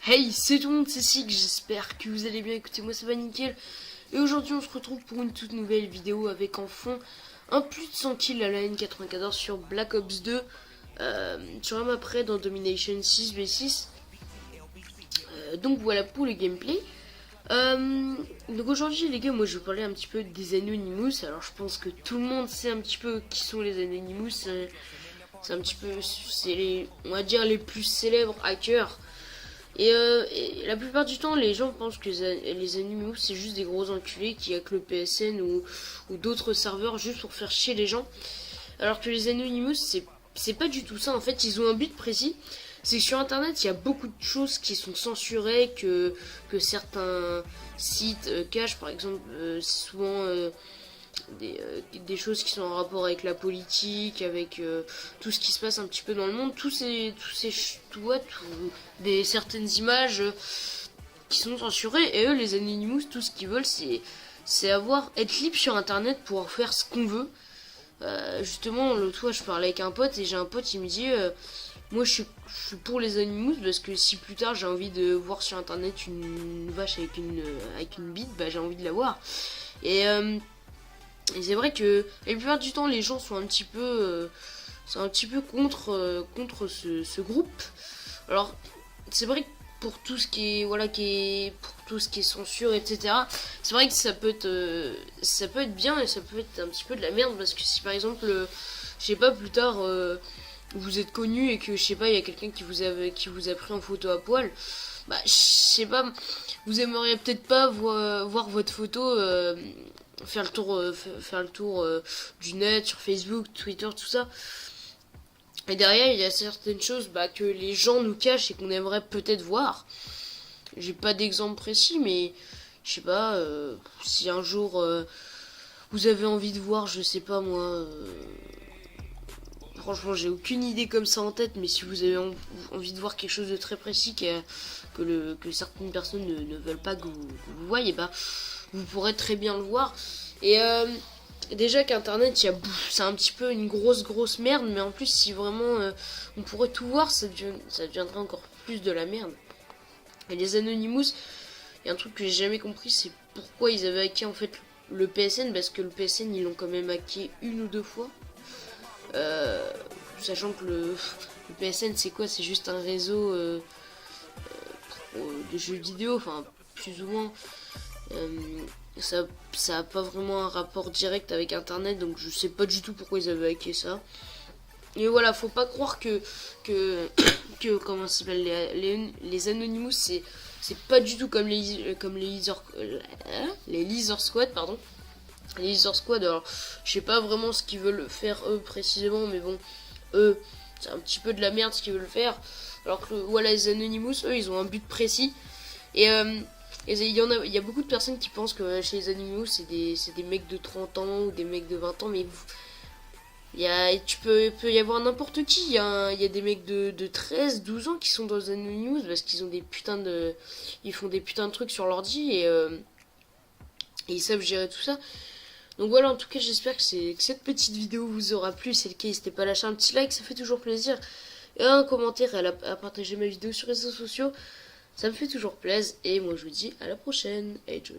Hey, c'est tout le monde, c'est Sig, j'espère que vous allez bien. Écoutez, moi ça va nickel. Et aujourd'hui on se retrouve pour une toute nouvelle vidéo avec en fond un plus de 100 kills à la N94 sur Black Ops 2 sur un map raid dans Domination 6v6. Donc voilà pour le gameplay. Donc aujourd'hui les gars, moi je vais parler un petit peu des Anonymous. Alors je pense que tout le monde sait un petit peu qui sont les Anonymous. C'est un petit peu, c'est les, on va dire, les plus célèbres hackers. Et la plupart du temps, les gens pensent que les Anonymous c'est juste des gros enculés qui hackent le PSN ou d'autres serveurs juste pour faire chier les gens. Alors que les Anonymous, c'est pas du tout ça. En fait, ils ont un but précis. C'est que sur internet, il y a beaucoup de choses qui sont censurées, que certains sites cachent. Par exemple, c'est souvent des choses qui sont en rapport avec la politique, avec tout ce qui se passe un petit peu dans le monde, certaines images qui sont censurées. Et eux, les Anonymous, tout ce qu'ils veulent, c'est être libre sur internet, pouvoir faire ce qu'on veut. Justement, l'autre fois, je parlais avec un pote et j'ai un pote, il me dit moi je suis pour les Anonymous parce que si plus tard j'ai envie de voir sur internet une vache avec une bite, bah j'ai envie de la voir. Et c'est vrai que la plupart du temps les gens sont un petit peu contre ce groupe. Alors c'est vrai que pour tout ce qui est pour tout ce qui est censure, etc., c'est vrai que ça peut être bien et ça peut être un petit peu de la merde, parce que si par exemple je sais pas, plus tard vous êtes connu et que je sais pas, il y a quelqu'un qui vous a pris en photo à poil, bah je sais pas, vous aimeriez peut-être pas voir votre photo faire le tour du net, sur Facebook, Twitter, tout ça. Et derrière, il y a certaines choses que les gens nous cachent et qu'on aimerait peut-être voir. J'ai pas d'exemple précis, mais je sais pas, si un jour vous avez envie de voir, je sais pas moi, franchement j'ai aucune idée comme ça en tête, mais si vous avez envie de voir quelque chose de très précis que certaines personnes ne veulent pas que vous voyez, bah vous pourrez très bien le voir. Et déjà qu'internet, c'est un petit peu une grosse merde, mais en plus si vraiment on pourrait tout voir, ça deviendrait encore plus de la merde. Et les Anonymous, il y a un truc que j'ai jamais compris, c'est pourquoi ils avaient hacké en fait le PSN, parce que le PSN ils l'ont quand même hacké une ou deux fois. Sachant que le PSN c'est quoi? C'est juste un réseau de jeux vidéo, enfin plus ou moins. Ça a pas vraiment un rapport direct avec internet, donc je sais pas du tout pourquoi ils avaient hacké ça. Et voilà, faut pas croire que comment ça s'appelle, les Anonymous, c'est pas du tout comme les Lizard Squad, pardon. Les Lizard Squad, alors je sais pas vraiment ce qu'ils veulent faire eux précisément, mais bon, eux c'est un petit peu de la merde ce qu'ils veulent faire. Alors que voilà, les Anonymous, eux ils ont un but précis. Et il y a beaucoup de personnes qui pensent que chez les Anonymous c'est des mecs de 30 ans ou des mecs de 20 ans, mais peut y avoir n'importe qui. Il y a des mecs de 13, 12 ans qui sont dans les Anonymous parce qu'ils ont ils font des putains de trucs sur l'ordi et ils savent gérer tout ça. Donc voilà, en tout cas j'espère que cette petite vidéo vous aura plu. Si c'est le cas, n'hésitez pas à lâcher un petit like, ça fait toujours plaisir. Et un commentaire et à partager ma vidéo sur les réseaux sociaux. Ça me fait toujours plaisir. Et moi je vous dis à la prochaine. Et ciao.